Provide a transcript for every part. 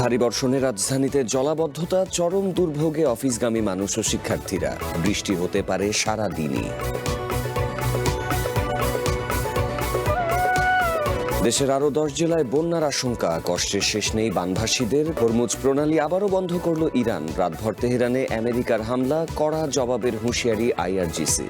ভারী বর্ষণে রাজধানীতে জলাবদ্ধতা, চরম দুর্ভোগে অফিসগামী মানুষ ও শিক্ষার্থীরা। বৃষ্টি হতে পারে সারা দিনই। দেশের আরও 10 জেলায় বন্যার আশঙ্কা, কষ্টের শেষ নেই বানভাসীদের। হরমুজ প্রণালী আবারও বন্ধ করল ইরান। রাতভর তেহরানে আমেরিকার হামলা, কড়া জবাবের হুঁশিয়ারি আইআরজিসি।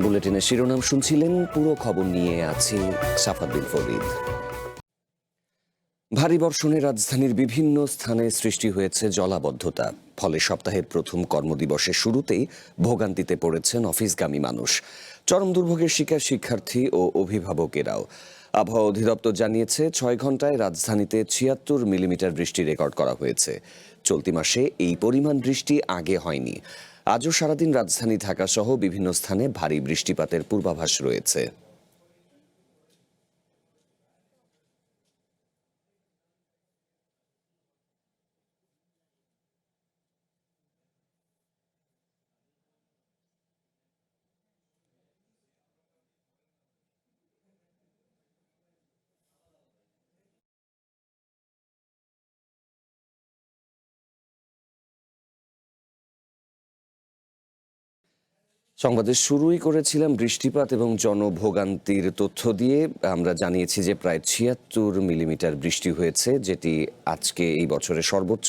বুলেটিনের শিরোনাম শুনছিলেন, পুরো খবর নিয়ে আছি সাফাত বিন ফরিদ। ভারী বর্ষণে রাজধানীর বিভিন্ন স্থানে সৃষ্টি হয়েছে জলাবদ্ধতা। ফলে সপ্তাহের প্রথম কর্মদিবসের শুরুতেই ভোগান্তিতে পড়েছেন অফিসগামী মানুষ। চরম দুর্ভোগের শিকার শিক্ষার্থী ও অভিভাবকেরাও। আবহাওয়া অধিদপ্তর জানিয়েছে 6 ঘন্টায় রাজধানীতে 76 মিলিমিটার বৃষ্টি রেকর্ড করা হয়েছে। চলতি মাসে এই পরিমাণ বৃষ্টি আগে হয়নি। আজও সারাদিন রাজধানী ঢাকা সহ বিভিন্ন স্থানে ভারী বৃষ্টিপাতের পূর্বাভাস রয়েছে। সংবাদের শুরুই করেছিলাম বৃষ্টিপাত এবং জনভোগান্তির তথ্য দিয়ে। আমরা জানিয়েছি যে প্রায় 76 মিলিমিটার বৃষ্টি হয়েছে, যেটি আজকে এই বছরের সর্বোচ্চ।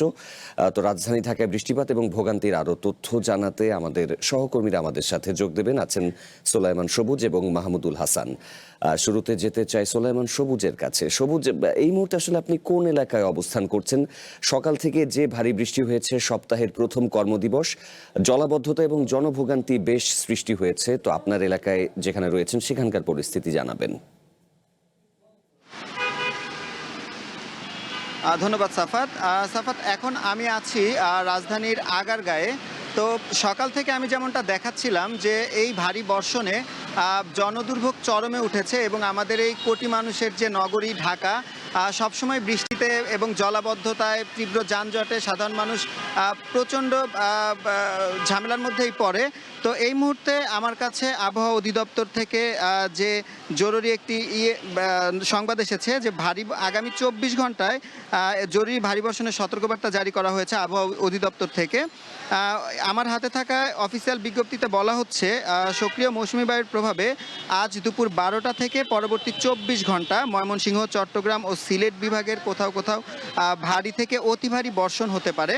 তো রাজধানী ঢাকায় বৃষ্টিপাত এবং ভোগান্তির আরও তথ্য জানাতে আমাদের সহকর্মীরা আমাদের সাথে যোগ দেবেন। আছেন সোলাইমান সবুজ এবং মাহমুদুল হাসান। শুরুতে যেতে চাই সোলাইমান সবুজের কাছে। সবুজ, এই মুহূর্তে আসলে আপনি কোন এলাকায় অবস্থান করছেন? সকাল থেকে যে ভারী বৃষ্টি হয়েছে, সপ্তাহের প্রথম কর্মদিবস, জলাবদ্ধতা এবং জনভোগান্তি বেশ সৃষ্টি হয়েছে। তো আপনার এলাকায় যেখানে রয়েছেন সেখানকার পরিস্থিতি জানাবেন। ধন্যবাদ সাফাত। এখন আমি আছি রাজধানীর আগারগাঁয়ে। তো সকাল থেকে আমি যেমনটা দেখাচ্ছিলাম যে এই ভারী বর্ষণে জনদুর্ভোগ চরমে উঠেছে এবং আমাদের এই কোটি মানুষের যে নগরী ঢাকা, সবসময় বৃষ্টিতে এবং জলাবদ্ধতায়, তীব্র যানজটে সাধারণ মানুষ প্রচণ্ড ঝামেলার মধ্যেই পড়ে। তো এই মুহূর্তে আমার কাছে আবহাওয়া অধিদপ্তর থেকে যে জরুরি একটি সংবাদ এসেছে যে আগামী 24 ঘন্টায় জরুরি ভারী বর্ষণের সতর্কবার্তা জারি করা হয়েছে আবহাওয়া অধিদপ্তর থেকে। আমার হাতে থাকা অফিসিয়াল বিজ্ঞপ্তিতে বলা হচ্ছে সক্রিয় মৌসুমী বায়ুর প্রভাবে আজ দুপুর 12টা থেকে পরবর্তী 24 ঘন্টা ময়মনসিংহ, চট্টগ্রাম ও সিলেট বিভাগের কোথাও কোথাও ভারী থেকে অতি ভারী বর্ষণ হতে পারে।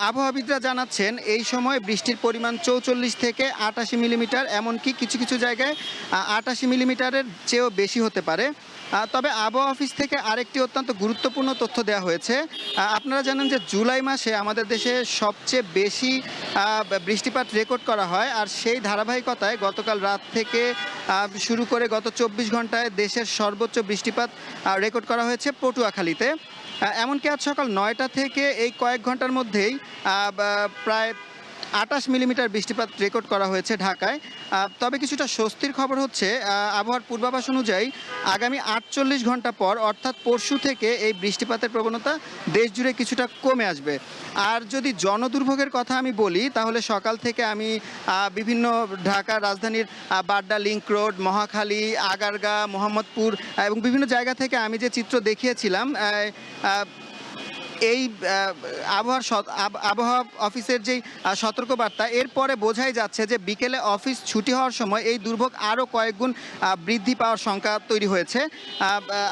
আবহাওয়াবিদরা জানাচ্ছেন এই সময় বৃষ্টির পরিমাণ 44 থেকে 88 মিলিমিটার, এমনকি কিছু কিছু জায়গায় 88 মিলিমিটারের চেয়েও বেশি হতে পারে। তবে আবহাওয়া অফিস থেকে আরেকটি অত্যন্ত গুরুত্বপূর্ণ তথ্য দেওয়া হয়েছে। আপনারা জানেন যে জুলাই মাসে আমাদের দেশে সবচেয়ে বেশি বৃষ্টিপাত রেকর্ড করা হয়, আর সেই ধারাবাহিকতায় গতকাল রাত থেকে শুরু করে গত 24 ঘন্টায় দেশের সর্বোচ্চ বৃষ্টিপাত রেকর্ড করা হয়েছে পটুয়াখালীতে। এমনকি আজ সকাল 9টা থেকে এই কয়েক ঘন্টার মধ্যেই প্রায় 28 মিলিমিটার বৃষ্টিপাত রেকর্ড করা হয়েছে ঢাকায়। তবে কিছুটা স্বস্তির খবর হচ্ছে, আবহাওয়ার পূর্বাভাস অনুযায়ী আগামী 48 ঘন্টা পর অর্থাৎ পরশু থেকে এই বৃষ্টিপাতের প্রবণতা দেশ জুড়ে কিছুটা কমে আসবে। আর যদি জনদুর্ভোগের কথা আমি বলি, তাহলে সকাল থেকে আমি বিভিন্ন ঢাকার রাজধানীর বাড্ডা লিংক রোড, মহাখালী, আগারগাঁ, মোহাম্মদপুর এবং বিভিন্ন জায়গা থেকে আমি যে চিত্র দেখিয়েছিলাম, এই আবহাওয়া অফিসের যেই সতর্কবার্তা, এরপরে বোঝাই যাচ্ছে যে বিকেলে অফিস ছুটি হওয়ার সময় এই দুর্ভোগ আরও কয়েকগুণ বৃদ্ধি পাওয়ার শঙ্কা তৈরি হয়েছে।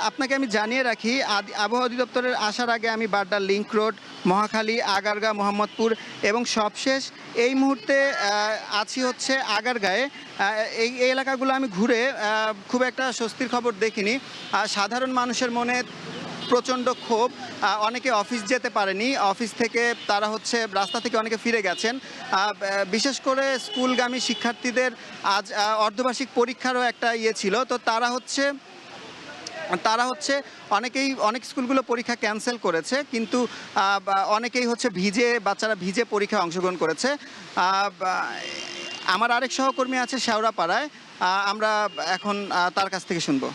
আপনাকে আমি জানিয়ে রাখি, আবহাওয়া অধিদপ্তরের আসার আগে আমি বাড্ডা লিংক রোড, মহাখালী, আগারগাঁ, মোহাম্মদপুর এবং সবশেষ এই মুহূর্তে আছি হচ্ছে আগারগাঁয়ে। এই এলাকাগুলো আমি ঘুরে খুব একটা স্বস্তির খবর দেখিনি। সাধারণ মানুষের মনে প্রচণ্ড ক্ষোভ। অনেকে অফিস যেতে পারেনি, অফিস থেকে তারা রাস্তা থেকে অনেকে ফিরে গেছেন। বিশেষ করে স্কুলগামী শিক্ষার্থীদের আজ অর্ধবার্ষিক পরীক্ষারও একটা ছিল। তো তারা অনেক স্কুলগুলো পরীক্ষা ক্যান্সেল করেছে, কিন্তু অনেকেই বাচ্চারা ভিজে পরীক্ষায় অংশগ্রহণ করেছে। আমার আরেক সহকর্মী আছে শেওড়াপাড়ায়, আমরা এখন তার কাছ থেকে শুনবো।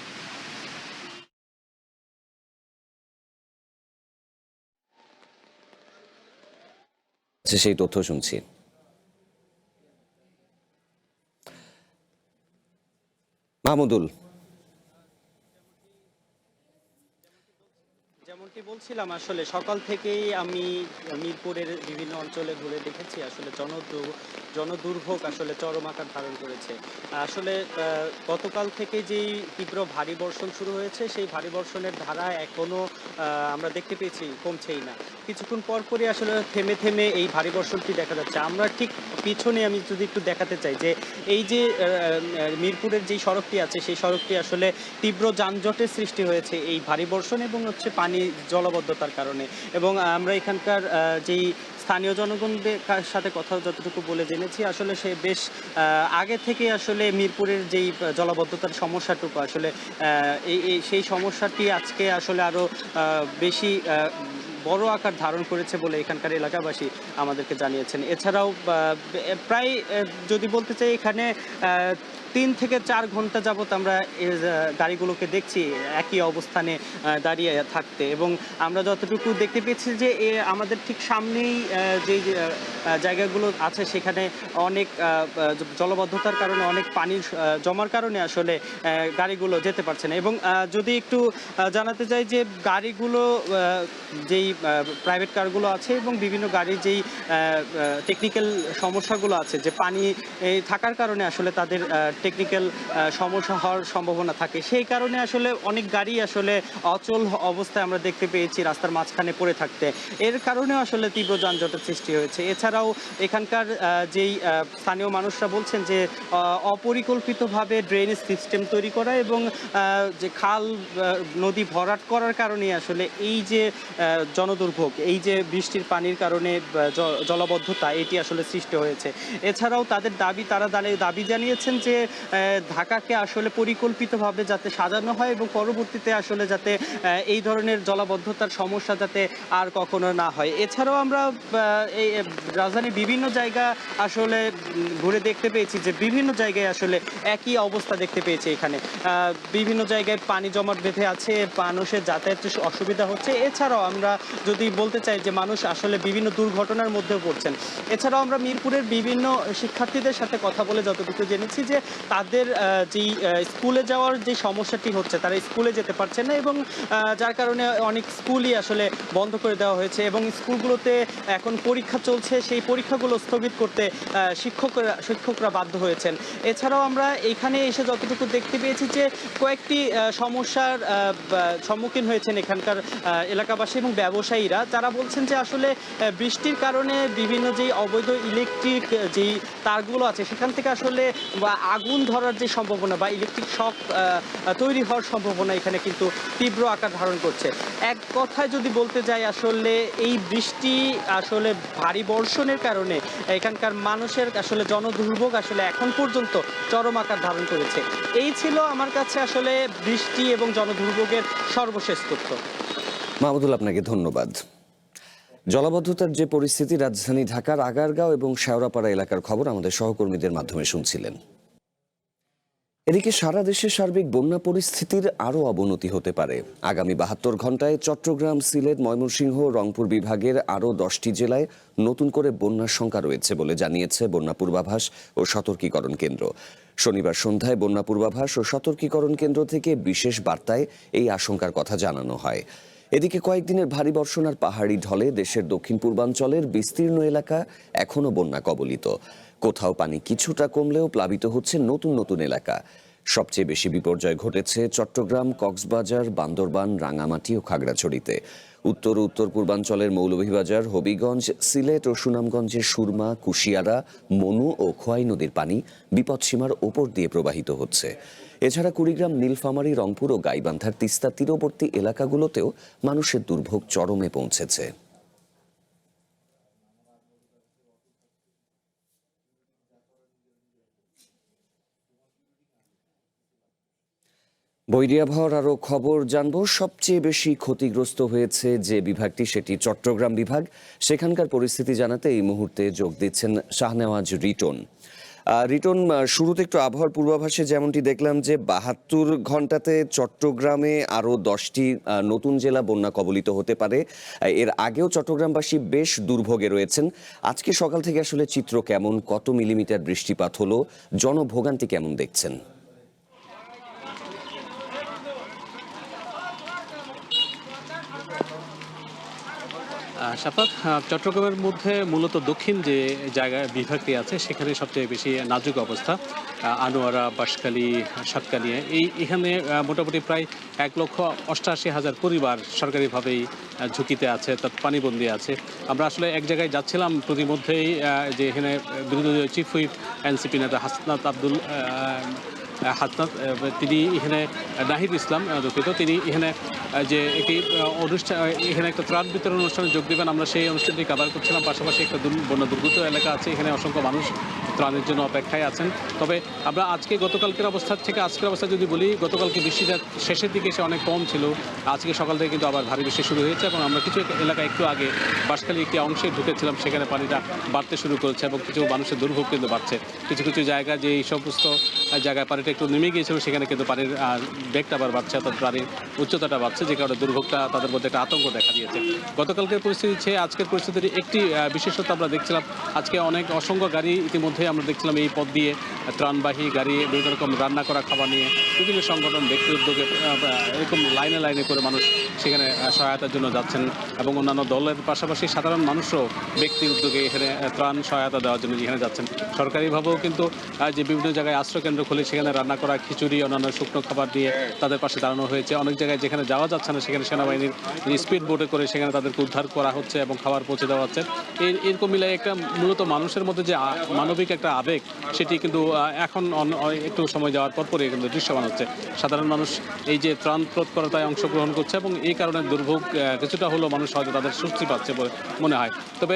সেই তথ্য শুনছি। মাহমুদুল, যেমনটি বলছিলাম, আসলে সকাল থেকেই আমি মিরপুরের বিভিন্ন অঞ্চলে ঘুরে দেখেছি আসলে জনদুর্ভোগ আসলে চরম আকার ধারণ করেছে। আসলে গতকাল থেকে যেই তীব্র ভারী বর্ষণ শুরু হয়েছে, সেই ভারী বর্ষণের ধারা এখনো আমরা দেখতে পেয়েছি কমছেই না। কিছুক্ষণ পর পরই আসলে থেমে থেমে এই ভারী বর্ষণটি দেখা যাচ্ছে। আমরা ঠিক পিছনে আমি যদি একটু দেখাতে চাই যে এই যে মিরপুরের যেই সড়কটি আছে, সেই সড়কটি আসলে তীব্র যানজটের সৃষ্টি হয়েছে এই ভারী বর্ষণ এবং পানি জলবদ্ধতার কারণে। এবং আমরা এখানকার যেই স্থানীয় জনগণদের সাথে কথা যতটুকু বলে জেনেছি, আসলে সে বেশ আগে থেকে আসলে মিরপুরের যেই জলাবদ্ধতার সমস্যাটুকু আসলে সেই সমস্যাটি আজকে আসলে আরো বেশি বড় আকার ধারণ করেছে বলে এখানকার এলাকাবাসী আমাদেরকে জানিয়েছেন। এছাড়াও প্রায় যদি বলতে চাই, এখানে 3 থেকে 4 ঘন্টা যাবত আমরা গাড়িগুলোকে দেখছি একই অবস্থানে দাঁড়িয়ে থাকতে। এবং আমরা যতটুকু দেখতে পেয়েছি যে আমাদের ঠিক সামনেই যে জায়গাগুলো আছে, সেখানে অনেক জলবদ্ধতার কারণে, অনেক পানি জমার কারণে আসলে গাড়িগুলো যেতে পারছে না। এবং যদি একটু জানাতে চাই যে গাড়িগুলো যেই প্রাইভেট কারগুলো আছে এবং বিভিন্ন গাড়ির যেই টেকনিক্যাল সমস্যাগুলো আছে, যে পানি থাকার কারণে আসলে তাদের টেকনিক্যাল সমস্যা হওয়ার সম্ভাবনা থাকে, সেই কারণে আসলে অনেক গাড়ি আসলে অচল অবস্থায় আমরা দেখতে পেয়েছি রাস্তার মাঝখানে পড়ে থাকতে। এর কারণে আসলে তীব্র যানজটের সৃষ্টি হয়েছে। এছাড়াও এখানকার যেই স্থানীয় মানুষরা বলছেন যে অপরিকল্পিতভাবে ড্রেনেজ সিস্টেম তৈরি করা এবং যে খাল নদী ভরাট করার কারণে আসলে এই যে জনদুর্ভোগ, এই যে বৃষ্টির পানির কারণে জলাবদ্ধতা, এটি আসলে সৃষ্টি হয়েছে। এছাড়াও তাদের তারা দাবি জানিয়েছেন যে ঢাকাকে আসলে পরিকল্পিতভাবে যাতে সাজানো হয় এবং পরবর্তীতে আসলে যাতে এই ধরনের জলাবদ্ধতার সমস্যা যাতে আর কখনো না হয়। এছাড়াও আমরা এই রাজধানীর বিভিন্ন জায়গা আসলে ঘুরে দেখতে পেয়েছি যে বিভিন্ন জায়গায় আসলে একই অবস্থা দেখতে পেয়েছি। এখানে বিভিন্ন জায়গায় পানি জমাট বেঁধে আছে, মানুষের যাতায়াতের অসুবিধা হচ্ছে। এছাড়াও আমরা যদি বলতে চাই যে মানুষ আসলে বিভিন্ন দুর্ঘটনার মধ্যেও পড়ছেন। এছাড়াও আমরা মিরপুরের বিভিন্ন শিক্ষার্থীদের সাথে কথা বলে যতটুকু জেনেছি যে তাদের যেই স্কুলে যাওয়ার যে সমস্যাটি হচ্ছে, তারা স্কুলে যেতে পারছে না এবং যার কারণে অনেক স্কুলই আসলে বন্ধ করে দেওয়া হয়েছে এবং স্কুলগুলোতে এখন পরীক্ষা চলছে, সেই পরীক্ষাগুলো স্থগিত করতে শিক্ষকরা বাধ্য হয়েছেন। এছাড়াও আমরা এখানে এসে যতটুকু দেখতে পেয়েছি যে কয়েকটি সমস্যার সম্মুখীন হয়েছেন এখানকার এলাকাবাসী এবং ব্যবসায়ীরা, যারা বলছেন যে আসলে বৃষ্টির কারণে বিভিন্ন যেই অবৈধ ইলেকট্রিক যেই তারগুলো আছে, সেখান থেকে আসলে আগুন ধরার যে সম্ভাবনা বা ইলেকট্রিক শক তৈরি হওয়ার সম্ভাবনা এখানে কিন্তু তীব্র আকার ধারণ করছে। এক কথায় যদি বলতে যাই, আসলে এই বৃষ্টি আসলে ভারী বর্ষণের কারণে এখানকার মানুষের আসলে জনদুর্ভোগ আসলে এখন পর্যন্ত চরম আকার ধারণ করেছে। এই ছিল আমার কাছে আসলে বৃষ্টি এবং জনদুর্ভোগের সর্বশেষ তথ্য। মাহমুদুল, আপনাকে ধন্যবাদ। জলাবদ্ধতার যে পরিস্থিতি রাজধানী ঢাকার আগারগাঁও এবং শেওড়াপাড়া এলাকার খবর আমাদের সহকর্মীদের মাধ্যমে শুনছিলেন। এদিকে সারা দেশে সার্বিক বন্যা পরিস্থিতির আরও অবনতি হতে পারে। আগামী 72 ঘন্টায় চট্টগ্রাম, সিলেট, ময়মনসিংহ, রংপুর বিভাগের আরও 10টি জেলায় নতুন করে বন্যার শঙ্কা রয়েছে বলে জানিয়েছে বন্যা পূর্বাভাস ও সতর্কীকরণ কেন্দ্র। শনিবার সন্ধ্যায় বন্যা পূর্বাভাস ও সতর্কীকরণ কেন্দ্র থেকে বিশেষ বার্তায় এই আশঙ্কার কথা জানানো হয়। এদিকে কয়েকদিনের ভারী বর্ষণ আর পাহাড়ি ঢলে দেশের দক্ষিণ পূর্বাঞ্চলের বিস্তীর্ণ এলাকা এখনও বন্যা কবলিত। কোথাও পানি কিছুটা কমলেও প্লাবিত হচ্ছে নতুন নতুন এলাকা। সবচেয়ে বেশি বিপর্যয় ঘটেছে চট্টগ্রাম, কক্সবাজার, বান্দরবান, রাঙামাটি ও খাগড়াছড়িতে। উত্তর ও উত্তর পূর্বাঞ্চলের মৌলভীবাজার, হবিগঞ্জ, সিলেট ও সুনামগঞ্জের সুরমা, কুশিয়ারা, মনু ও খোয়াই নদীর পানি বিপদসীমার ওপর দিয়ে প্রবাহিত হচ্ছে। এছাড়া কুড়িগ্রাম, নীলফামারী, রংপুর ও গাইবান্ধার তিস্তা তীরবর্তী এলাকাগুলোতেও মানুষের দুর্ভোগ চরমে পৌঁছেছে। বৈরী আবহাওয়ার আরও খবর জানবো। সবচেয়ে বেশি ক্ষতিগ্রস্ত হয়েছে যে বিভাগটি, সেটি চট্টগ্রাম বিভাগ। সেখানকার পরিস্থিতি জানাতে এই মুহূর্তে যোগ দিচ্ছেন শাহনেওয়াজ রিটন। রিটন, শুরুতে একটু আবহাওয়ার পূর্বাভাসে যেমনটি দেখলাম যে ৭২ ঘন্টাতে চট্টগ্রামে আরও ১০টি নতুন জেলা বন্যা কবলিত হতে পারে। এর আগেও চট্টগ্রামবাসী বেশ দুর্ভোগে রয়েছেন। আজকে সকাল থেকে আসলে চিত্র কেমন, কত মিলিমিটার বৃষ্টিপাত হলো, জনভোগান্তি কেমন দেখছেন? শাফাত, চট্টগ্রামের মধ্যে মূলত দক্ষিণ যে জায়গায় বিভাগটি আছে সেখানে সবচেয়ে বেশি নাজুক অবস্থা। আনোয়ারা, বাঁশখালী, সাতকানিয়া এখানে মোটামুটি প্রায় ১,৮৮,০০০ পরিবার সরকারিভাবেই ঝুঁকিতে আছে, তার পানিবন্দী আছে। আমরা আসলে এক জায়গায় যাচ্ছিলাম প্রতিমধ্যেই, যে এখানে বিরোধী চিফ হুইপ এনসিপি নেতা হাসনাত তিনি এখানে নাহিদ ইসলাম দুঃখিত, তিনি এখানে যে একটি অনুষ্ঠান, এখানে একটা ত্রাণ বিতরণ অনুষ্ঠানে যোগ দেবেন, আমরা সেই অনুষ্ঠানটি কভার করছিলাম। পাশাপাশি একটা বন্যা দুর্গত এলাকা আছে, এখানে অসংখ্য মানুষ ত্রাণের জন্য অপেক্ষায় আছেন। তবে আমরা গতকালকের অবস্থা থেকে আজকের অবস্থা যদি বলি, গতকালকে বৃষ্টিটা শেষের দিকে এসে অনেক কম ছিল, আজকে সকাল থেকে কিন্তু আবার ভারী বৃষ্টি শুরু হয়েছে এবং আমরা কিছু এলাকা একটু আগে বাঁশখালী একটি অংশে ঢুকেছিলাম, সেখানে পানিটা বাড়তে শুরু করেছে এবং কিছু মানুষের দুর্ভোগ কিন্তু বাড়ছে। কিছু কিছু জায়গায় যে এই সমস্ত জায়গায় পানিটা একটু নেমে গিয়েছিল সেখানে কিন্তু পানির বেগটা আবার বাড়ছে, অর্থাৎ পানির উচ্চতাটা বাড়ছে, যে কারণে দুর্ভোগটা তাদের মধ্যে একটা আতঙ্ক দেখা দিয়েছে। গতকালকের পরিস্থিতি চেয়ে আজকের পরিস্থিতির একটি বিশেষত্ব আমরা দেখছিলাম, আজকে অসংখ্য গাড়ি ইতিমধ্যে আমরা দেখছিলাম এই পথ দিয়ে ত্রাণবাহী গাড়ি, বিভিন্ন রকম রান্না করা খাবার নিয়ে বিভিন্ন সংগঠন, ব্যক্তি উদ্যোগে এরকম লাইনে লাইনে করে মানুষ সেখানে সহায়তার জন্য যাচ্ছেন এবং অন্যান্য দলের পাশাপাশি সাধারণ মানুষও ব্যক্তি উদ্যোগে এখানে ত্রাণ সহায়তা দেওয়ার জন্য যেখানে যাচ্ছেন। সরকারিভাবেও কিন্তু যে বিভিন্ন জায়গায় আশ্রয়কেন্দ্র খুলে সেখানে রান্না করা খিচুড়ি, অন্যান্য শুকনো খাবার দিয়ে তাদের পাশে দাঁড়ানো হয়েছে। অনেক জায়গায় যেখানে যাওয়া যাচ্ছে না সেখানে সেনাবাহিনীর স্পিড বোটে করে সেখানে তাদেরকে উদ্ধার করা হচ্ছে এবং খাবার পৌঁছে দেওয়া হচ্ছে। এরকম মিলে একটা মূলত মানুষের মধ্যে যে মানবিক একটা আবেগ, সেটি কিন্তু এখন একটু সময় যাওয়ার পরই কিন্তু দৃশ্যমান হচ্ছে। সাধারণ মানুষ এই যে ত্রাণ তৎপরতায় অংশগ্রহণ করছে এবং এই কারণে দুর্ভোগ কিছুটা হলেও মানুষ হয়তো তাদের স্বস্তি পাচ্ছে বলে মনে হয়। তবে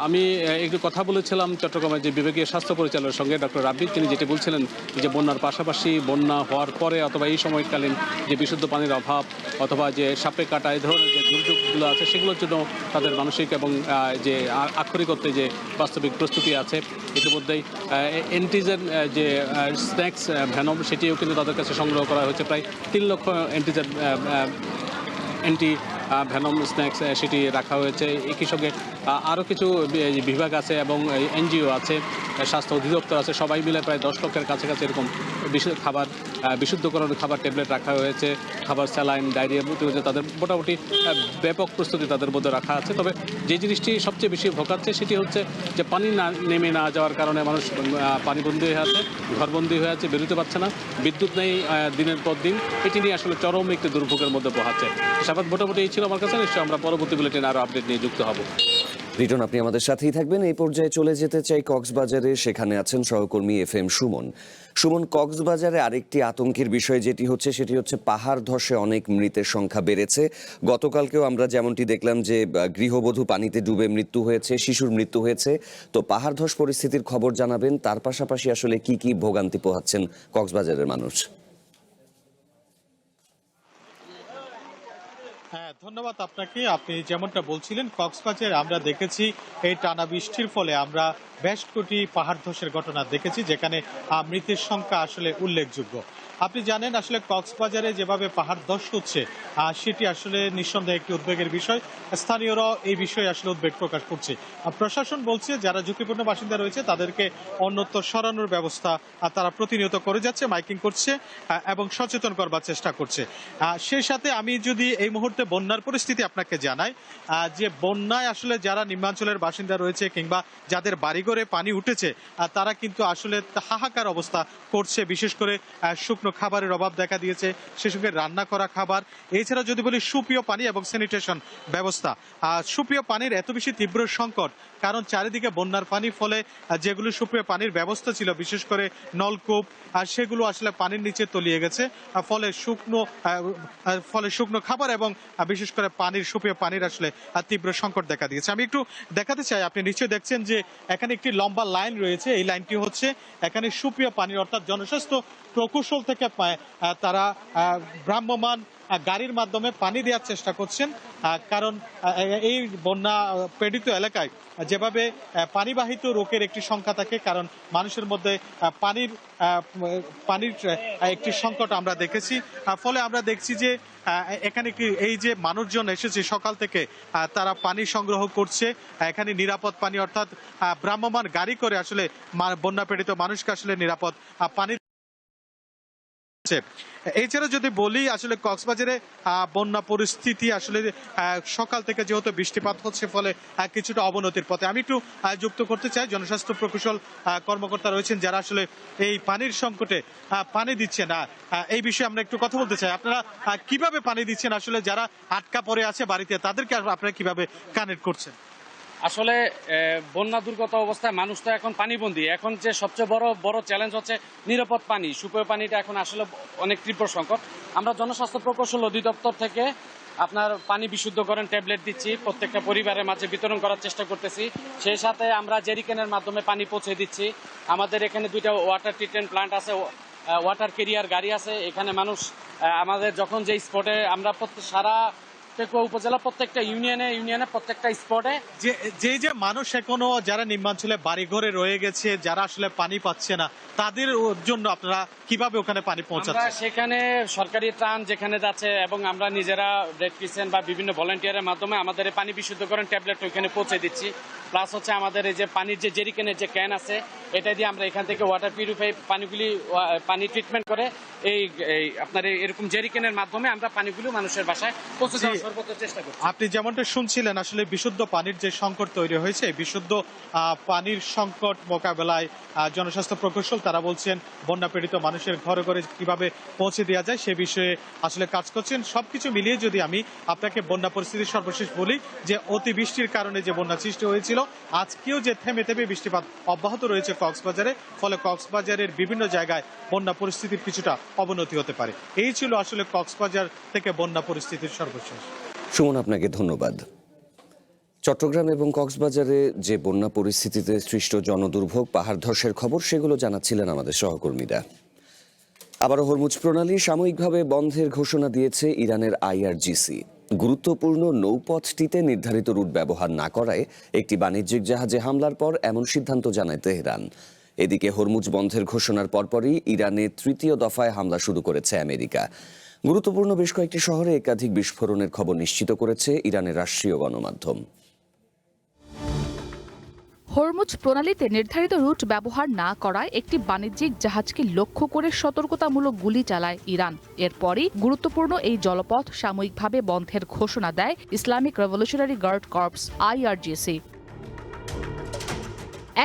আমি একটু কথা বলেছিলাম চট্টগ্রামের যে বিভাগীয় স্বাস্থ্য পরিচালকের সঙ্গে, ডক্টর রাব্বি, তিনি যেটি বলছিলেন যে বন্যার পাশাপাশি বন্যা হওয়ার পরে অথবা এই সময়কালীন যে বিশুদ্ধ পানির অভাব অথবা যে সাপে কাটা এই ধরনের যে দুর্যোগগুলো আছে সেগুলোর জন্য তাদের মানসিক এবং যে আক্ষরিক অর্থে যে বাস্তবিক প্রস্তুতি আছে। ইতিমধ্যেই অ্যান্টিজেন যে স্ন্যাক্স ভ্যানম, সেটিও কিন্তু তাদের কাছে সংগ্রহ করা হয়েছে। প্রায় ৩ লক্ষ অ্যান্টি ভ্যানম স্ন্যাক্স সেটি রাখা হয়েছে। একই সঙ্গে আরও কিছু বিভাগ আছে এবং এনজিও আছে, স্বাস্থ্য অধিদপ্তর আছে, সবাই মিলে প্রায় ১০ লক্ষের কাছাকাছি এরকম বিশুদ্ধকরণ খাবার ট্যাবলেট রাখা হয়েছে। খাবার, স্যালাইন, ডায়রিয়া হচ্ছে তাদের মোটামুটি ব্যাপক প্রস্তুতি তাদের মধ্যে রাখা আছে। তবে যে জিনিসটি সবচেয়ে বেশি ভোগাচ্ছে সেটি হচ্ছে যে পানি নেমে না যাওয়ার কারণে মানুষ পানিবন্দী হয়ে আছে, ঘরবন্দী হয়ে আছে, বেরোতে পারছে না, বিদ্যুৎ নেই দিনের পর দিন। এটি নিয়ে আসলে চরম একটি দুর্ভোগের মধ্যে পোহাচ্ছে। সাবাদ মোটামুটি এই ছিল আমার কাছে। নিশ্চয়ই আমরা পরবর্তী বুলেটিনে আরও আপডেট নিয়ে যুক্ত হব। রিটন, আপনি আমাদের সাথেই থাকবেন। এই পর্যায়ে চলে যেতে চাই কক্সবাজারে, সেখানে আছেন সহকর্মী FM সুমন। কক্সবাজারে আরেকটি আতঙ্কের বিষয় যেটি হচ্ছে সেটি হচ্ছে পাহাড় ধসে অনেক মৃতের সংখ্যা বেড়েছে। গতকালকেও আমরা যেমনটি দেখলাম যে গৃহবধূ পানিতে ডুবে মৃত্যু হয়েছে, শিশুর মৃত্যু হয়েছে। তো পাহাড় ধস পরিস্থিতির খবর জানাবেন, তার পাশাপাশি আসলে কি কি ভোগান্তি পোহাচ্ছেন কক্সবাজারের মানুষ? হ্যাঁ, ধন্যবাদ আপনাকে। আপনি যেমনটা বলছিলেন, কক্সবাজারে আমরা দেখেছি এই টানা বৃষ্টির ফলে আমরা বেশ কোটি পাহাড় ধসের ঘটনা দেখেছি, যেখানে মৃতের সংখ্যা আসলে উল্লেখযোগ্য। আপনি জানেন আসলে কক্সবাজারে যেভাবে পাহাড় ধস হচ্ছে সেটি আসলে নিঃসন্দেহে একটি উদ্বেগের বিষয়। স্থানীয়রাও এই বিষয়ে আসলে উদ্বেগ প্রকাশ করছে। প্রশাসন বলছে যারা ঝুঁকিপূর্ণ বাসিন্দা রয়েছে তাদেরকে অন্যত্র সরানোর ব্যবস্থা তারা প্রতিনিয়ত করে যাচ্ছে, মাইকিং করছে এবং সচেতন করবার চেষ্টা করছে। সেই সাথে আমি যদি এই মুহূর্তে বন্যার পরিস্থিতি আপনাকে জানাই, যে বন্যায় আসলে যারা নিম্নাঞ্চলের বাসিন্দা রয়েছে কিংবা যাদের বাড়িঘরে পানি উঠেছে তারা কিন্তু আসলে হাহাকার অবস্থা করছে। বিশেষ করে শুকনো খাবারের অভাব দেখা দিয়েছে, সে সঙ্গে রান্না করা খাবার, এছাড়া যদি বলি সুপেয় পানি এবং স্যানিটেশন ব্যবস্থা। সুপেয় পানির এত বেশি তীব্র সংকট কারণ চারিদিকে বন্যার পানি, ফলে যেগুলো সুপেয় পানির ব্যবস্থা ছিল বিশেষ করে নলকূপ সেগুলো আসলে পানির নিচে তলিয়ে গেছে। ফলে শুকনো খাবার এবং বিশেষ করে সুপেয় পানির আসলে তীব্র সংকট দেখা দিয়েছে। আমি একটু দেখাতে চাই, আপনি নিশ্চয়ই দেখছেন যে এখানে একটি লম্বা লাইন রয়েছে। এই লাইনটি হচ্ছে এখানে সুপেয় পানির, অর্থাৎ জনস্বাস্থ্য প্রকৌশল থেকে তারা ভ্রাম্যমাণ গাড়ির মাধ্যমে পানি দেওয়ার চেষ্টা করছেন, কারণ এই বন্যা পীড়িত এলাকায় যেভাবে পানিবাহিত রোগের একটি সংখ্যা থাকে, কারণ মানুষের মধ্যে পানির একটি সংকট আমরা দেখেছি। ফলে আমরা দেখছি যে এখানে এই যে মানুষজন এসেছে সকাল থেকে, তারা পানি সংগ্রহ করছে এখানে নিরাপদ পানি, অর্থাৎ ভ্রাম্যমাণ গাড়ি করে আসলে বন্যা পীড়িত মানুষকে আসলে নিরাপদ পানি। এছাড়া যদি বলি, আসলে কক্সবাজারে বন্যা পরিস্থিতি আসলে সকাল থেকে যেহেতু বৃষ্টিপাত হচ্ছে, ফলে কিছুটা অবনতির পথে। আমি একটু যুক্ত করতে চাই, জনস্বাস্থ্য প্রকৌশল কর্মকর্তা রয়েছেন যারা আসলে এই পানির সংকটে পানি দিচ্ছে না, এই বিষয়ে আমরা একটু কথা বলতে চাই। আপনারা কিভাবে পানি দিচ্ছেন, আসলে যারা আটকা পড়ে আছে বাড়িতে, তাদেরকে আপনারা কিভাবে কানেক্ট করছেন? আসলে বন্যা দুর্গত অবস্থায় মানুষ তো এখন পানিবন্দী। এখন যে সবচেয়ে বড় চ্যালেঞ্জ হচ্ছে নিরাপদ পানি, সুপেয় পানিটা এখন আসলে অনেক তীব্র সংকট। আমরা জনস্বাস্থ্য প্রকৌশল অধিদপ্তর থেকে আপনার পানি বিশুদ্ধকরণ ট্যাবলেট দিচ্ছি, প্রত্যেকটা পরিবারের মাঝে বিতরণ করার চেষ্টা করতেছি। সেই সাথে আমরা জেরিকেনের মাধ্যমে পানি পৌঁছে দিচ্ছি। আমাদের এখানে 2টা ওয়াটার ট্রিটমেন্ট প্লান্ট আছে, ওয়াটার ক্যারিয়ার গাড়ি আছে। এখানে মানুষ আমাদের যখন যে স্পটে আমরা সারা উপজেলা প্রত্যেকটা ইউনিয়নে প্রত্যেকটা স্পটে যে মানুষ এখনো যারা নিম্নাঞ্চলে বাড়িঘরে রয়ে গেছে, যারা আসলে পানি পাচ্ছে না, তাদের জন্য আপনারা কিভাবে ওখানে পানি পৌঁছাচ্ছেন? সেখানে সরকারি ত্রাণ যেখানে যাচ্ছে এবং আমরা নিজেরা রেড ক্রিসেন্ট বা বিভিন্ন ভলান্টিয়ারের মাধ্যমে আমাদের পানি বিশুদ্ধকরণ ট্যাবলেট ওইখানে পৌঁছে দিচ্ছি। প্লাস হচ্ছে আমাদের এই যে পানির যে জেরিকেনের যে ক্যান আছে, এটা দিয়ে আমরা এখান থেকে ওয়াটার পিউরিফাই পানি ট্রিটমেন্ট করে এই আপনার এরকম জেরিকেনের মাধ্যমে আমরা পানিগুলো মানুষের বাসায় পৌঁছে দেওয়ার সর্বোচ্চ চেষ্টা করছি। আপনি যেমনটা শুনছিলেন, আসলে বিশুদ্ধ পানির যে সংকট তৈরি হয়েছে, বিশুদ্ধ পানির সংকট মোকাবেলায় জনস্বাস্থ্য প্রকৌশল তারা বলছেন বন্যা পীড়িত মানুষের ঘরে ঘরে কিভাবে পৌঁছে দেওয়া যায় সে বিষয়ে আসলে কাজ করছেন। সবকিছু মিলিয়ে যদি আমি আপনাকে বন্যা পরিস্থিতির সর্বশেষ বলি, যে অতিবৃষ্টির কারণে যে বন্যা সৃষ্টি হয়েছিল, আজকেও যে থেমে থেমে বৃষ্টিপাত অব্যাহত রয়েছে কক্সবাজারে, ফলে কক্সবাজারের বিভিন্ন জায়গায় বন্যা পরিস্থিতির কিছুটা অবনতি হতে পারে। এই ছিল আসলে কক্সবাজার থেকে বন্যা পরিস্থিতির সর্বশেষ। সুমন, আপনাকে ধন্যবাদ। চট্টগ্রাম এবং কক্সবাজারে যে বন্যা পরিস্থিতিতে সৃষ্ট জনদুর্ভোগ, পাহাড় ধসের খবর, সেগুলো জানাচ্ছিলেন আমাদের সহকর্মীরা। আবারও হরমুজ প্রণালী সাময়িকভাবে বন্ধের ঘোষণা দিয়েছে ইরানের IRGC। গুরুত্বপূর্ণ নৌপথটিতে নির্ধারিত রুট ব্যবহার না করায় একটি বাণিজ্যিক জাহাজে হামলার পর এমন সিদ্ধান্ত জানায় তেহরান। এদিকে হরমুজ বন্ধের ঘোষণার পরপরই ইরানে 3য় দফায় হামলা শুরু করেছে আমেরিকা। গুরুত্বপূর্ণ বেশ কয়েকটি শহরে একাধিক বিস্ফোরণের খবর নিশ্চিত করেছে ইরানের রাষ্ট্রীয় গণমাধ্যম। হরমুজ প্রণালীতে নির্ধারিত রুট ব্যবহার না করায় একটি বাণিজ্যিক জাহাজকে লক্ষ্য করে সতর্কতামূলক গুলি চালায় ইরান। এরপরই গুরুত্বপূর্ণ এই জলপথ সাময়িকভাবে বন্ধের ঘোষণা দেয় Islamic Revolutionary Guard Corps IRGC।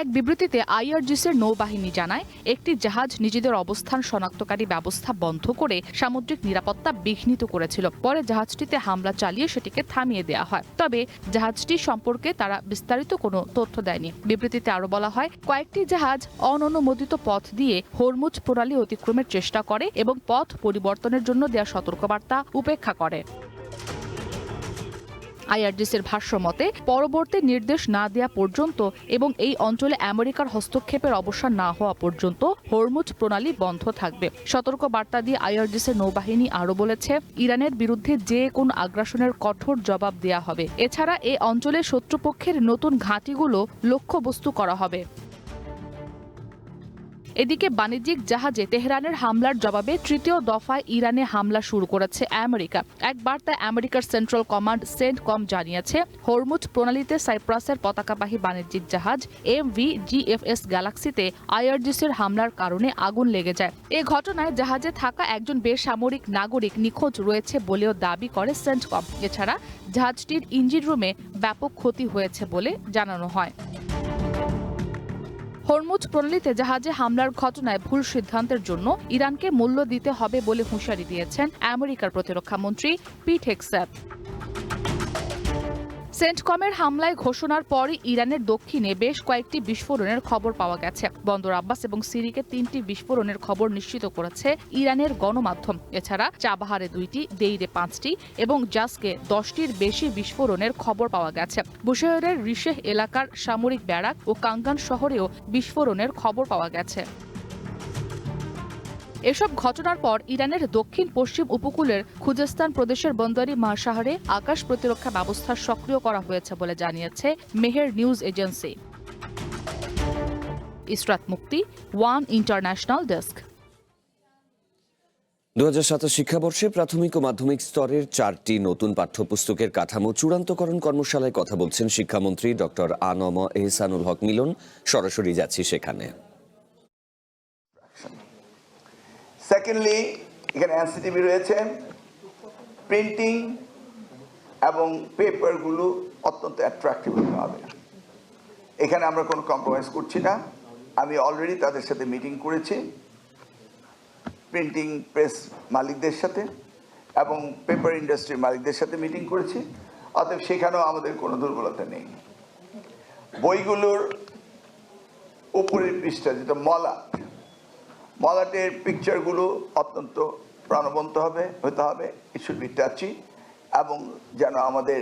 এক বিবৃতিতে IRGCর নৌবাহিনী জানায়, একটি জাহাজ নিজেদের অবস্থান শনাক্তকারী ব্যবস্থা বন্ধ করে সামুদ্রিক নিরাপত্তা বিঘ্নিত করেছিল। পরে জাহাজটিতে হামলা চালিয়ে সেটিকে থামিয়ে দেওয়া হয়। তবে জাহাজটি সম্পর্কে তারা বিস্তারিত কোনো তথ্য দেয়নি। বিবৃতিতে আরও বলা হয়, কয়েকটি জাহাজ অননুমোদিত পথ দিয়ে হরমুজ প্রণালী অতিক্রমের চেষ্টা করে এবং পথ পরিবর্তনের জন্য দেওয়া সতর্কবার্তা উপেক্ষা করে। IRGCর ভাষ্য মতে, পরবর্তী নির্দেশ না দেওয়া পর্যন্ত এবং এই অঞ্চলে আমেরিকার হস্তক্ষেপের অবসান না হওয়া পর্যন্ত হরমুজ প্রণালী বন্ধ থাকবে। সতর্ক বার্তা দিয়ে IRGCর নৌবাহিনী আরও বলেছে, ইরানের বিরুদ্ধে যে কোনো আগ্রাসনের কঠোর জবাব দেওয়া হবে। এছাড়া এ অঞ্চলে শত্রুপক্ষের নতুন ঘাঁটিগুলো লক্ষ্যবস্তু করা হবে। এদিকে বাণিজ্যিক জাহাজে তেহরানের হামলার জবাবে 3য় দফায় ইরানে হামলা শুরু করেছে আমেরিকা। এক বার্তায় আমেরিকার সেন্ট্রাল কমান্ড CENTCOM জানিয়েছে, হরমুজ প্রণালীতে সাইপ্রাসের পতাকাবাহী বাণিজ্যিক জাহাজ MV GFS গ্যালাক্সিতে IRGCর হামলার কারণে আগুন লেগে যায়। এ ঘটনায় জাহাজে থাকা একজন বেসামরিক নাগরিক নিখোঁজ রয়েছে বলেও দাবি করে CENTCOM। এছাড়া জাহাজটির ইঞ্জিন রুমে ব্যাপক ক্ষতি হয়েছে বলে জানানো হয়। হরমুজ প্রণালীতে জাহাজে হামলার ঘটনায় ভুল সিদ্ধান্তের জন্য ইরানকে মূল্য দিতে হবে বলে হুঁশিয়ারি দিয়েছেন আমেরিকার প্রতিরক্ষা মন্ত্রী পিট হেগসেথ। সেন্টকমের হামলায় ঘোষণার পরই ইরানের দক্ষিণে বেশ কয়েকটি বিস্ফোরণের খবর পাওয়া গেছে। বন্দর আব্বাস এবং সিরিকে 3টি বিস্ফোরণের খবর নিশ্চিত করেছে ইরানের গণমাধ্যম। এছাড়া চাবাহারে 2টি, দেইরে 5টি এবং জাসকে 10টির বেশি বিস্ফোরণের খবর পাওয়া গেছে। বুশেহরের রিশেহ এলাকার সামরিক ব্যারাক ও কাঙ্গান শহরেও বিস্ফোরণের খবর পাওয়া গেছে। এসব ঘটনার পর ইরানের দক্ষিণ পশ্চিম উপকূলের খুজেস্তান প্রদেশের বন্দরি মাশাহরে আকাশ প্রতিরক্ষা ব্যবস্থা সক্রিয় করা হয়েছে বলে জানিয়েছে মেহের নিউজ এজেন্সি। ইসরাত মুক্তি, ওয়ান ইন্টারন্যাশনাল ডেস্ক। 2027 শিক্ষাবর্ষে প্রাথমিক ও মাধ্যমিক স্তরের 4টি নতুন পাঠ্যপুস্তকের কাঠামো চূড়ান্তকরণ কর্মশালায় কথা বলছেন শিক্ষামন্ত্রী ডক্টর আ.ন.ম এহসানুল হক মিলন। সরাসরি যাচ্ছি সেখানে। সেকেন্ডলি, এখানে এনসিটিভি রয়েছে, প্রিন্টিং এবং পেপারগুলো অত্যন্ত অ্যাট্রাক্টিভ হতে হবে। এখানে আমরা কোনো কম্প্রোমাইজ করছি না। আমি অলরেডি তাদের সাথে মিটিং করেছি, প্রিন্টিং প্রেস মালিকদের সাথে এবং পেপার ইন্ডাস্ট্রির মালিকদের সাথে মিটিং করেছি। অতএব সেখানেও আমাদের কোনো দুর্বলতা নেই। বইগুলোর উপরের পৃষ্ঠা যেটা মলাটের পিকচারগুলো অত্যন্ত প্রাণবন্ত হতে হবে। ইট শুড বি টাচি এবং যেন আমাদের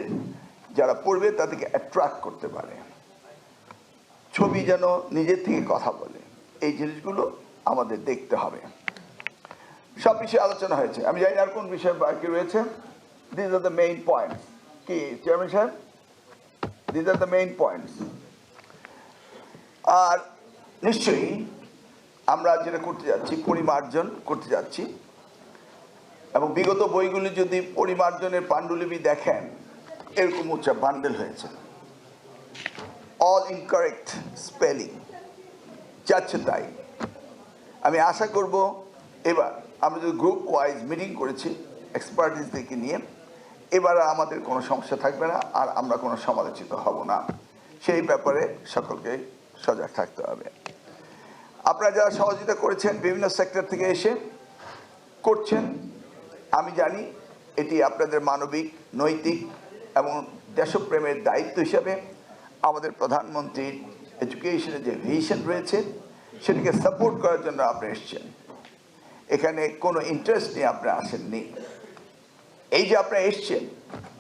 যারা পড়বে তাদেরকে অ্যাট্রাক্ট করতে পারে। ছবি যেন নিজের থেকে কথা বলে, এই জিনিসগুলো আমাদের দেখতে হবে। সব বিষয়ে আলোচনা হয়েছে। আমি জানি আর কোন বিষয় বাকি রয়েছে। This are the main points. কি চেয়ারম্যান সাহেব, this are the main points. আর নিশ্চয়ই আমরা যেটা করতে যাচ্ছি, পরিমার্জন করতে যাচ্ছি এবং বিগত বইগুলি যদি পরিমার্জনের পাণ্ডুলিপি দেখেন, এরকম উচ্চা বান্ডেল হয়েছে, অল ইনকারেক্ট স্পেলিং, যাচ্ছে তাই। আমি আশা করব এবার আমরা যদি গ্রুপ ওয়াইজ মিটিং করেছি এক্সপার্টিসদেরকে নিয়ে, এবার আমাদের কোনো সমস্যা থাকবে না, আর আমরা কোনো সমালোচিত হব না। সেই ব্যাপারে সকলকে সজাগ থাকতে হবে। আপনারা যারা সহযোগিতা করেছেন বিভিন্ন সেক্টর থেকে এসে করছেন, আমি জানি এটি আপনাদের মানবিক, নৈতিক এবং দেশপ্রেমের দায়িত্ব হিসাবে আমাদের প্রধানমন্ত্রীর এডুকেশনের যে ভিশন রয়েছে সেটিকে সাপোর্ট করার জন্য আপনারা এসেছেন। এখানে কোনো ইন্টারেস্ট নিয়ে আপনারা আসেননি। এই যে আপনারা এসছেন,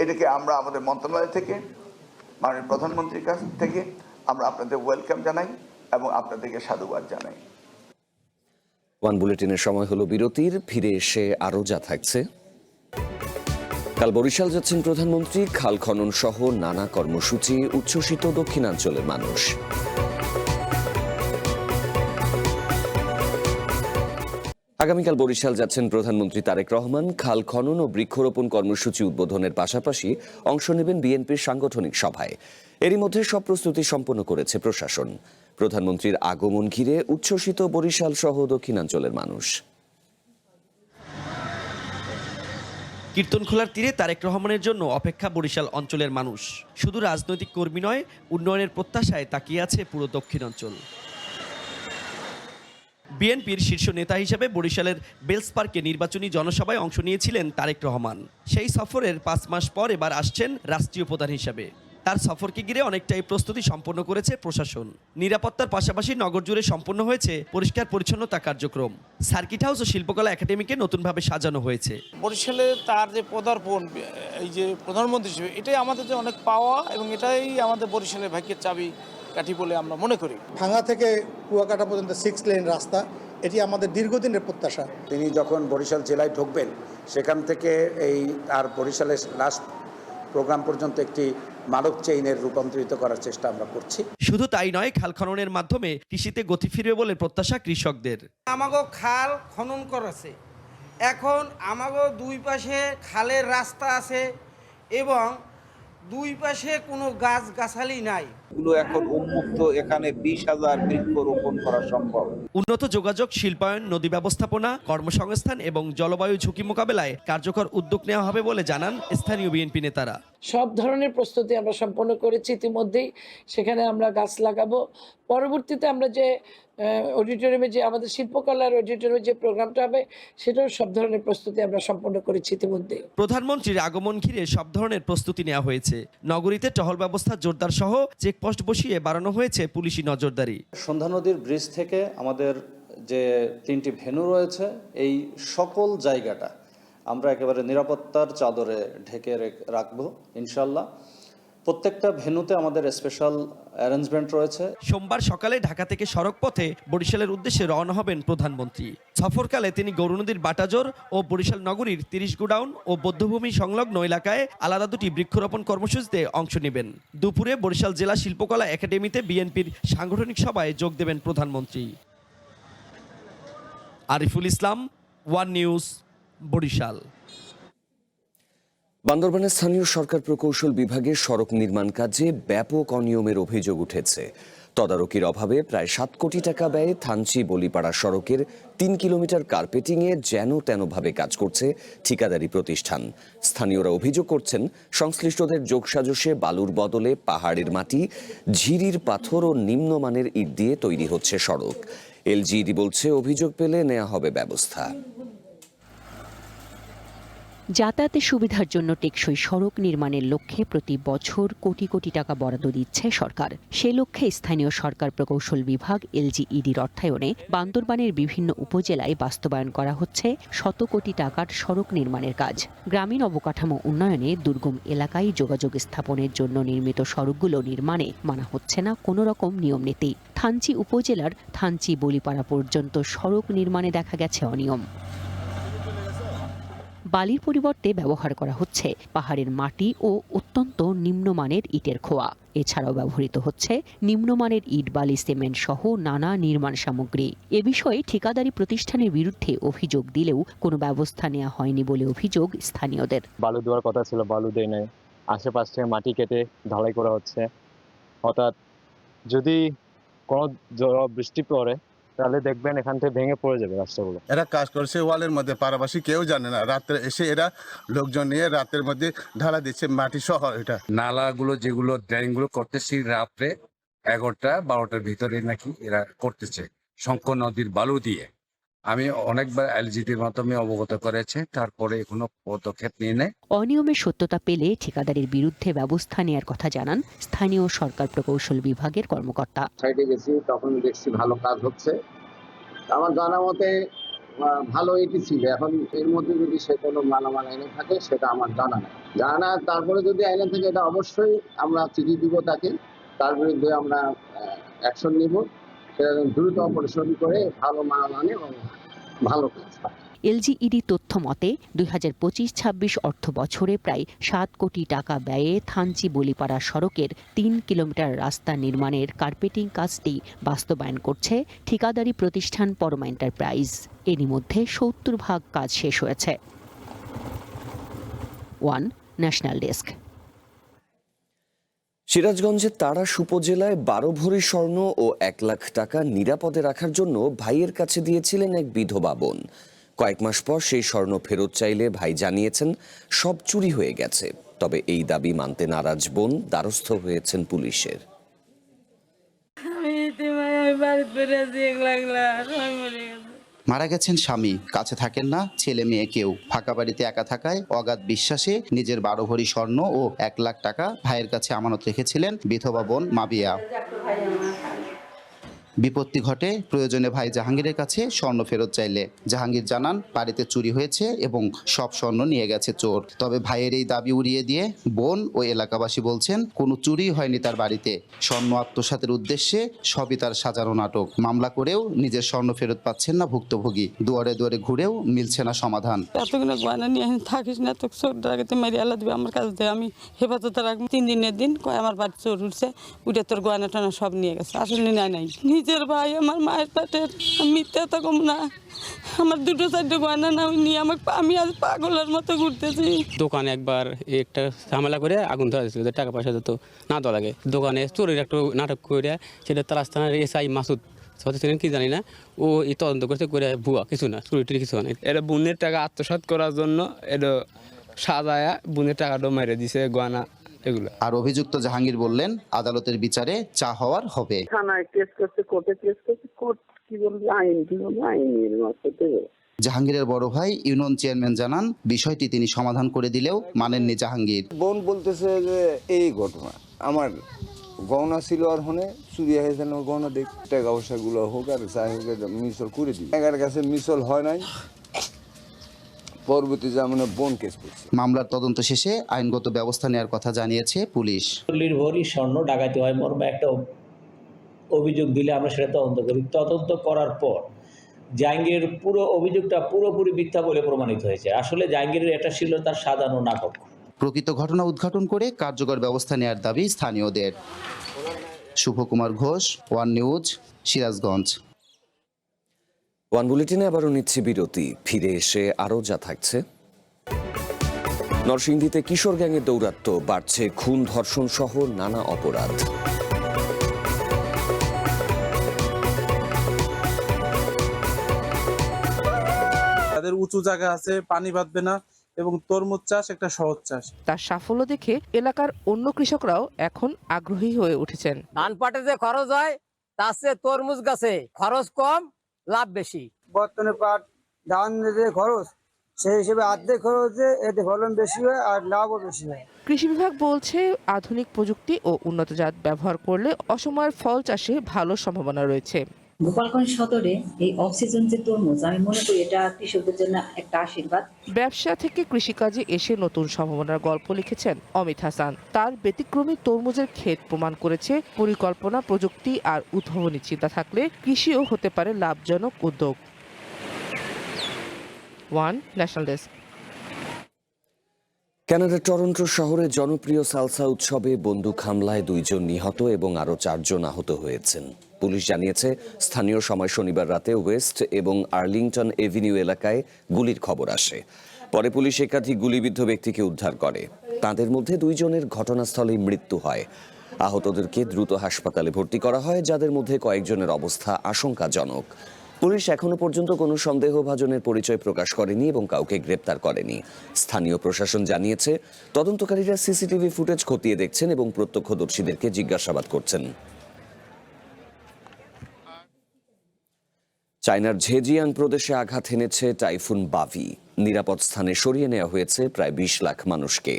এটাকে আমরা আমাদের মন্ত্রণালয় থেকে, মাননীয় প্রধানমন্ত্রীর কাছ থেকে আমরা আপনাদের ওয়েলকাম জানাই এবং আপনাদেরকে সাধুবাদ জানাই। ওয়ান বুলেটিনের সময় হলো বিরতির। ফিরে এসে আরও যা থাকছে। কাল বরিশাল যাচ্ছেন প্রধানমন্ত্রী। খাল খনন সহ নানা কর্মসূচি, উচ্ছ্বসিত দক্ষিণাঞ্চলের মানুষ। আগামীকাল বরিশাল যাচ্ছেন প্রধানমন্ত্রী তারেক রহমান। খাল খনন ও বৃক্ষরোপণ কর্মসূচি উদ্বোধনের পাশাপাশি অংশ নেবেন বিএনপির সাংগঠনিক সভায়। এরই মধ্যে সব প্রস্তুতি সম্পন্ন করেছে প্রশাসন। প্রধানমন্ত্রীর আগমন ঘিরে উচ্ছ্বসিত বরিশাল সহ দক্ষিণাঞ্চলের মানুষ। কীর্তনখোলার তীরে তারেক রহমানের জন্য অপেক্ষা বরিশাল অঞ্চলের মানুষ। শুধু রাজনৈতিক কর্মী নয়, উন্নয়নের প্রত্যাশায় তাকিয়ে আছে পুরো দক্ষিণাঞ্চল। বিএনপির শীর্ষ নেতা হিসেবে বরিশালের বেলস পার্কে নির্বাচনী জনসভায় অংশ নিয়েছিলেন তারেক রহমান। সেই সফরের 5 মাস পর এবার আসছেন রাষ্ট্রীয় প্রধান হিসেবে। তার সফরকে ঘিরে অনেকটাই প্রস্তুতি সম্পন্ন করেছে প্রশাসন। নিরাপত্তার পাশাপাশি নগর জুড়ে সম্পন্ন হয়েছে পরিষ্কার পরিচ্ছন্নতা কার্যক্রম। সার্কিট হাউস ও শিল্পকলা একাডেমিকে নতুনভাবে সাজানো হয়েছে। বরিশালে তার যে পদার্পণ, এই যে প্রধানমন্ত্রী হিসেবে, এটাই আমাদের যে অনেক পাওয়া এবং এটাই আমাদের বরিশালের ভাগ্যের চাবি কাঠি বলে আমরা মনে করি। ভাঙা থেকে কুয়াকাটা পর্যন্ত 6 লেন রাস্তা, এটি আমাদের দীর্ঘদিনের প্রত্যাশা। তিনি যখন বরিশাল জেলায় ঢুকবেন, সেখান থেকে এই আর বরিশালের লাস্ট প্রোগ্রাম পর্যন্ত একটি মানব চেইনের রূপান্তরিত করার চেষ্টা আমরা করছি। শুধু তাই নয়, খাল খননের মাধ্যমে কৃষিতে গতি ফিরবে বলে প্রত্যাশা কৃষকদের। আমাগো খাল খনন করেছে, এখন আমাগো দুই পাশে খালের রাস্তা আছে এবং দুই পাশে কোনো গাছ গাছালি নাই। গুলো এখন উন্মুক্ত, এখানে 20,000 বৃক্ষ রোপণ করা সম্ভব। উন্নত যোগাযোগ, শিল্পায়ন, নদী ব্যবস্থাপনা, কর্মসংস্থান এবং জলবায়ু ঝুঁকি মোকাবেলায় কার্যকর উদ্যোগ নেওয়া হবে বলে জানান স্থানীয় বিএনপি নেতারা। সব ধরনের প্রস্তুতি আমরা সম্পন্ন করেছি ইতিমধ্যেই। সেখানে আমরা গাছ লাগাবো। পরবর্তীতে আমরা যে অডিটোরিয়ামে যে আমাদের শিল্পকলার অডিটোরিয়ামে যে প্রোগ্রামটা হবে সেটাও সব ধরনের প্রস্তুতি আমরা সম্পন্ন করেছি ইতিমধ্যে। প্রধানমন্ত্রীর আগমন ঘিরে সব ধরনের প্রস্তুতি নেওয়া হয়েছে। নগরীতে টহল ব্যবস্থা জোরদার সহ চেকপোস্ট বসিয়ে বাড়ানো হয়েছে পুলিশি নজরদারি। সন্ধ্যা নদীর ব্রিজ থেকে আমাদের যে 3টি ভেন্যু রয়েছে, এই সকল জায়গাটা আমরা একেবারে নিরাপত্তার চাদরে ঢেকে রাখবো ইনশাল্লাহ। প্রত্যেকটা ভেন্যুতে আমাদের স্পেশাল অ্যারেঞ্জমেন্ট রয়েছে। সোমবার সকালে ঢাকা থেকে সড়ক পথে বরিশালের উদ্দেশ্যে রওনা হবেন প্রধানমন্ত্রী। সফরকালে তিনি গৌরনদীর বাটাজোর ও বরিশাল নগরীর 30 গোডাউন ও বধ্যভূমি সংলগ্ন এলাকায় আলাদা 2টি বৃক্ষরোপণ কর্মসূচিতে অংশ নেবেন। দুপুরে বরিশাল জেলা শিল্পকলা একাডেমিতে বিএনপির সাংগঠনিক সভায় যোগ দেবেন প্রধানমন্ত্রী। Ariful Islam, one news, Barishal. বান্দরবানের স্থানীয় সরকার প্রকৌশল বিভাগের সড়ক নির্মাণ কাজে ব্যাপক অনিয়মের অভিযোগ উঠেছে। তদারকির অভাবে প্রায় 7 কোটি টাকা ব্যয়ে থানচি বলিপাড়া সড়কের 3 কিলোমিটার কার্পেটিংয়ে যেন তেনভাবে কাজ করছে ঠিকাদারি প্রতিষ্ঠান। স্থানীয়রা অভিযোগ করছেন, সংশ্লিষ্টদের যোগসাজশে বালুর বদলে পাহাড়ের মাটি, ঝিরির পাথর ও নিম্নমানের ইট দিয়ে তৈরি হচ্ছে সড়ক। এলজিইডি বলছে, অভিযোগ পেলে নেওয়া হবে ব্যবস্থা। যাতায়াতের সুবিধার জন্য টেকসই সড়ক নির্মাণের লক্ষ্যে প্রতি বছর কোটি কোটি টাকা বরাদ্দ দিচ্ছে সরকার। সে লক্ষ্যে স্থানীয় সরকার প্রকৌশল বিভাগ এলজিইডির অর্থায়নে বান্দরবানের বিভিন্ন উপজেলায় বাস্তবায়ন করা হচ্ছে শত কোটি টাকার সড়ক নির্মাণের কাজ। গ্রামীণ অবকাঠামো উন্নয়নে দুর্গম এলাকায় যোগাযোগ স্থাপনের জন্য নির্মিত সড়কগুলো নির্মাণে মানা হচ্ছে না কোনো রকম নিয়ম নীতি। থানচি উপজেলার থানচি বলিপাড়া পর্যন্ত সড়ক নির্মাণে দেখা গেছে অনিয়ম। বালির পরিবর্তে ব্যবহার করা হচ্ছে পাহাড়ের মাটি ও অত্যন্ত নিম্নমানের ইটের খোয়া। এছাড়াও ব্যবহৃত হচ্ছে নিম্নমানের ইট, বালি, সিমেন্ট সহ নানা নির্মাণ সামগ্রী। এ বিষয়ে ঠিকাদারি প্রতিষ্ঠানের বিরুদ্ধে অভিযোগ দিলেও কোনো ব্যবস্থা নেওয়া হয়নি বলে অভিযোগ স্থানীয়দের। বালু দেওয়ার কথা ছিল, বালু দেয় নাই। আশেপাশ থেকে মাটি কেটে ঢালাই করা হচ্ছে। অর্থাৎ যদি কোনো বৃষ্টি পড়ে তাহলে দেখবেন এখান থেকে ভেঙে পড়ে যাবে রাস্তাগুলো। এরা কাজ করছে ওয়ালের মধ্যে, পাড়াবাসী কেউ জানে না। রাত্রে এসে এরা লোকজন নিয়ে রাতের মধ্যে ঢালা দিচ্ছে মাটি সহ। এটা নালাগুলো যেগুলো ড্রেনগুলো করতেছি রাত্রে 11টা-12টার ভিতরে নাকি এরা করতেছে শঙ্কর নদীর বালু দিয়ে। আমি অনেকবার এলজিটির মাধ্যমে অবগত করেছে, তারপরে কোনো পদক্ষেপ নিয়ে নেয়। অনিয়মের সত্যতা পেলে ঠিকাদারের বিরুদ্ধে ব্যবস্থা নেওয়ার কথা জানান স্থানীয় সরকার প্রকৌশল বিভাগের কর্মকর্তা। সাইডে গেছি, তখন দেখছি ভালো কাজ হচ্ছে। আমার জানা মতে ভালো এটি ছিল। এখন এর মধ্যে যদি সে কোনো মালামাল এনে থাকে সেটা আমার জানা নেই। জানা তারপরে যদি আইনে থাকে এটা অবশ্যই আমরা চিঠি দিব তাকে, তার বিরুদ্ধে আমরা অ্যাকশন নিব। দ্রুত অপারেশন করে ভালো মাল আনে এবং ভালো কাজ হয়। এলজিইডি তথ্য মতে 2025-26 অর্থ বছরে প্রায় 7 কোটি টাকা ব্যয়ে থানচি বলিপাড়া সড়কের 3 কিলোমিটার রাস্তা নির্মাণের কার্পেটিং কাজটি বাস্তবায়ন করছে ঠিকাদারি প্রতিষ্ঠান পরমা এন্টারপ্রাইজ। এরই মধ্যে 70% কাজ শেষ হয়েছে। One national desk. সিরাজগঞ্জের তাড়াশ উপজেলায় 12 ভরি স্বর্ণ ও 1 লাখ টাকা নিরাপদে রাখার জন্য ভাইয়ের কাছে দিয়েছিলেন এক বিধবা বোন। কয়েক মাস পর সেই স্বর্ণ ফেরত চাইলে ভাই জানিয়েছেন সব চুরি হয়ে গেছে। তবে এই দাবি মানতে নারাজ বোন দ্বারস্থ হয়েছেন পুলিশের। মারা গেছেন স্বামী, কাছে থাকেন না ছেলে মেয়ে কেউ। ফাঁকা বাড়িতে একা থাকায় অগাধ বিশ্বাসে নিজের 12 ভরি স্বর্ণ ও 1 লাখ টাকা ভাইয়ের কাছে আমানত রেখেছিলেন বিধবা বোন মাবিয়া। বিপত্তি ঘটে প্রয়োজনে ভাই জাহাঙ্গীরের কাছে স্বর্ণ ফেরত চাইলে জাহাঙ্গীর জানান বাড়িতে চুরি হয়েছে এবং সব স্বর্ণ নিয়ে গেছে চোর। তবে ভাইয়ের এই দাবি উড়িয়ে দিয়ে বোন ও এলাকাবাসী বলছেন কোনো চুরি হয়নি তার বাড়িতে। স্বর্ণ আত্মসাতের উদ্দেশ্যে সবই তার সাজানো নাটক। মামলা করেও নিজের স্বর্ণ ফেরত পাচ্ছেন না ভুক্তভোগী। দুয়ারে দুয়ারে ঘুরেও মিলছে না সমাধান। এতগুলো গয়না নিয়ে থাকিস না, তো চোর ডাকাতে মেরে আল্লাহ দিবে আমার কাছে দেয়, আমি হেফাজতে রাখবো। 3 দিনের দিন কয় আমার বাড়ি চোর উঠছে, উঠে তোর গয়না টানা সব নিয়ে গেছে। আসলে নাই নিজের ভাই, আমার মায়ের পেটের, মিথ্যা তো কম না। আমার 2-4 গয়না না নিয়ে আমি আজ পাগলের মতো ঘুরতেছি। দোকানে একবার একটা ঝামেলা করে আগুন ধরা দিয়েছিল, টাকা পয়সা দিত না দেওয়া লাগে। দোকানে চোরের একটা নাটক করে সেটা তার স্থানের এসআই মাসুদ সচেতন কি জানি না, ও এই তদন্ত করতে করে ভুয়া কিছু না, চুরি টুরি কিছু না। এটা বোনের টাকা আত্মসাৎ করার জন্য এটা সাজায়া বোনের টাকাটা মেরে দিছে, গয়না এগুলো। আর অভিযুক্ত জাহাঙ্গীর বললেন, আদালতের বিচারে যা হওয়ার হবে। থানায় কেস করছে, কোর্টে কেস করছে, কোর্ট কি বলবে, আইন কি বলবে, আইনের মতো দেবে। জাহাঙ্গীরের বড় ভাই ইউনিয়ন চেয়ারম্যান জানান, বিষয়টি তিনি সমাধান করে দিলেও মানেননি জাহাঙ্গীর। বোন বলতেছে যে এই ঘটনা আমার গহনা ছিল, আর হনে চুরি হয়েছে না গহনা, দেখ টাকা পয়সাগুলো হোক আর যাই হোক মিসল করে দিই। এগার কাছে মিসল হয় নাই, পরবর্তী জামিনে বোন কেস করছে। মামলার তদন্ত শেষে আইনগত ব্যবস্থা নেওয়ার কথা জানিয়েছে পুলিশ। ভরি স্বর্ণ ডাকাতি হয় মর্মে একটা অভিযোগ দিলে আমরা সেটা তদন্ত করি। তদন্ত করার পর জাহাঙ্গীরের পুরো অভিযোগটা পুরোপুরি মিথ্যা বলে প্রমাণিত হয়েছে। আসলে জাহাঙ্গীরের এটা ছিল তার সাজানো নাটক। প্রকৃত ঘটনা উদ্ঘাটন করে কার্যকর ব্যবস্থা নেওয়ার দাবি স্থানীয়দের। Shubhokumar Ghosh, one news, Sirajganj. One বুলেটিনে আবারও নিচ্ছি বিরতি, ফিরে এসে আরও যা থাকছে। নরসিংদীতে কিশোর গ্যাংয়ের দৌরাত্ম্য, বাড়ছে খুন ধর্ষণ সহ নানা অপরাধ। তাদের উঁচু জায়গা আছে, পানি বাঁধবে না, এবং তরমুজ চাষ একটা সহজ চাষ। তার সাফল্য দেখে এলাকার অন্য কৃষকরাও এখন আগ্রহী হয়ে উঠেছেন। ধান পাটে যে খরচ হয় তার চেয়ে তরমুজ গাছে খরচ কম, লাভ বেশি। বর্তমানে পাট ধান যে খরচ সেই হিসেবে অর্ধেক খরচে এতে ফলন বেশি হয় আর লাভও বেশি হয়। কৃষি বিভাগ বলছে, আধুনিক প্রযুক্তি ও উন্নত জাত ব্যবহার করলে অসময়ের ফল চাষে ভালো সম্ভাবনা রয়েছে। গোপালগঞ্জ সদরে এই অক্সিজেন যে তরমুজ, আমি মনে করি এটা কৃষকদের জন্য একটা আশীর্বাদ। ব্যবসা থেকে কৃষিকাজে এসে নতুন সম্ভাবনার গল্প লিখেছেন অমিত হাসান। তার ব্যতিক্রমী তরমুজের ক্ষেত প্রমাণ করেছে, পরিকল্পনা, প্রযুক্তি আর উদ্ভাবনী চিন্তা থাকলে কৃষিও হতে পারে লাভজনক উদ্যোগ। One national desk. কানাডার টরন্টো শহরে জনপ্রিয় সালসা উৎসবে বন্দুক হামলায় 2 জন নিহত এবং আরও 4 জন আহত হয়েছেন। পুলিশ জানিয়েছে, স্থানীয় সময় শনিবার রাতে ওয়েস্ট এবং আর্লিংটন এভিনিউ এলাকায় গুলির খবর আসে। পরে পুলিশ একাধিক গুলিবিদ্ধ ব্যক্তিকে উদ্ধার করে। তাদের মধ্যে 2 জনের ঘটনাস্থলেই মৃত্যু হয়। আহতদেরকে দ্রুত হাসপাতালে ভর্তি করা হয়, যাদের মধ্যে কয়েকজনের অবস্থা আশঙ্কাজনক। পুলিশ এখনো পর্যন্ত কোনো সন্দেহভাজনের পরিচয় প্রকাশ করেনি এবং কাউকে গ্রেপ্তার করেনি। স্থানীয় প্রশাসন জানিয়েছে, তদন্তকারীরা সিসিটিভি ফুটেজ খতিয়ে দেখছেন এবং প্রত্যক্ষদর্শীদেরকে জিজ্ঞাসাবাদ করছেন। চায়নার ঝেজিয়াং প্রদেশে আঘাত এনেছে টাইফুন বাভি। নিরাপদ স্থানে সরিয়ে নেওয়া হয়েছে প্রায় 20 লাখ মানুষকে।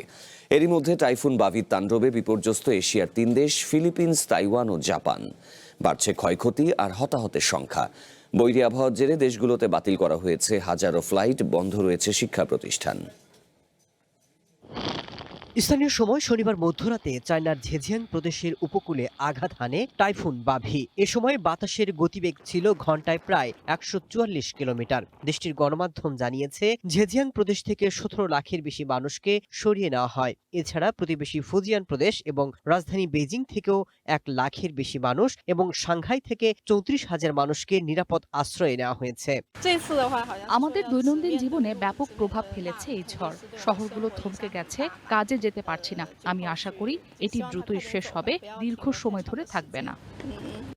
এরই মধ্যে টাইফুন বাভির তাণ্ডবে বিপর্যস্ত এশিয়ার 3 দেশ, ফিলিপিন্স, তাইওয়ান ও জাপান। বাড়ছে ক্ষয়ক্ষতি আর হতাহতের সংখ্যা। বৈরী আবহাওয়ার জেরে দেশগুলোতে বাতিল করা হয়েছে হাজারো ফ্লাইট, বন্ধ রয়েছে শিক্ষা প্রতিষ্ঠান। স্থানীয় সময় শনিবার মধ্যরাতে চায়নার ঝেজিয়াং প্রদেশের উপকূলে আঘাত হানে টাইফুন বাভি। এ সময় বাতাসের গতিবেগ ছিল ঘন্টায় প্রায় 144 কিলোমিটার। দেশটির গণমাধ্যম জানিয়েছে, ঝেজিয়াং প্রদেশ থেকে 17 লাখের বেশি মানুষকে সরিয়ে নেওয়া হয়। এছাড়া প্রতিবেশী ফুজিয়ান প্রদেশ এবং রাজধানী বেজিং থেকেও 1 লাখের বেশি মানুষ এবং সাংহাই থেকে 34,000 মানুষকে নিরাপদ আশ্রয়ে নেওয়া হয়েছে। আমাদের দৈনন্দিন জীবনে ব্যাপক প্রভাব ফেলেছে এই ঝড়। শহরগুলো থমকে গেছে, কাজে যেতে পারছি না। আমি আশা করি এটি দ্রুতই শেষ হবে, দীর্ঘ সময় ধরে থাকবে না।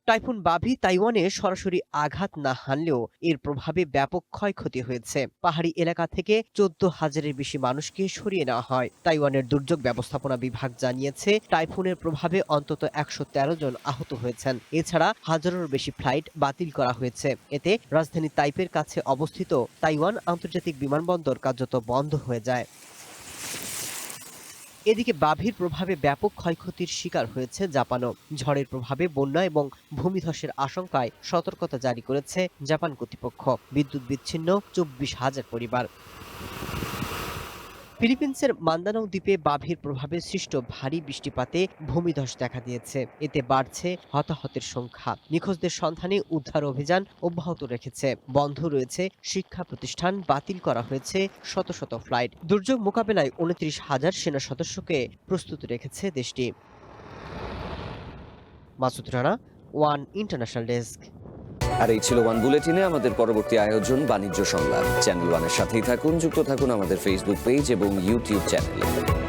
টাইফুন বাভি তাইওয়ানে সরাসরি আঘাত না হানলেও এর প্রভাবে ব্যাপক ক্ষয়ক্ষতি হয়েছে। পাহাড়ি এলাকা থেকে 14,000-এর বেশি মানুষকে সরিয়ে নেওয়া হয়। তাইওয়ানের দুর্যোগ ব্যবস্থাপনা বিভাগ জানিয়েছে, টাইফুনের প্রভাবে অন্তত 113 জন আহত হয়েছেন। এছাড়া হাজারেরও বেশি ফ্লাইট বাতিল করা হয়েছে। এতে রাজধানী তাইপের কাছে অবস্থিত তাইওয়ান আন্তর্জাতিক বিমানবন্দর কার্যত বন্ধ হয়ে যায়। এদিকে বাভির প্রভাবে ব্যাপক ক্ষয়ক্ষতির শিকার হয়েছে জাপানও। ঝড়ের প্রভাবে বন্যা এবং ভূমিধসের আশঙ্কায় সতর্কতা জারি করেছে জাপান কর্তৃপক্ষ। বিদ্যুৎ বিচ্ছিন্ন 24,000 পরিবার। ফিলিপিন্সের মান্দানাও দ্বীপে বাভির প্রভাবে সৃষ্ট ভারী বৃষ্টিপাতে ভূমিধস দেখা দিয়েছে। এতে বাড়ছে হতাহতের সংখ্যা। নিখোঁজদের সন্ধানে উদ্ধার অভিযান অব্যাহত রেখেছে। বন্ধ রয়েছে শিক্ষা প্রতিষ্ঠান, বাতিল করা হয়েছে শত শত ফ্লাইট। দুর্যোগ মোকাবেলায় 29,000 সেনা সদস্যকে প্রস্তুত রেখেছে দেশটি। Masud Rana, one international desk. আর এই ছিল ওয়ান বুলেটিনে। আমাদের পরবর্তী আয়োজন বাণিজ্য সংবাদ। চ্যানেল ওয়ানের সাথেই থাকুন, যুক্ত থাকুন আমাদের ফেসবুক পেজ এবং ইউটিউব চ্যানেলে।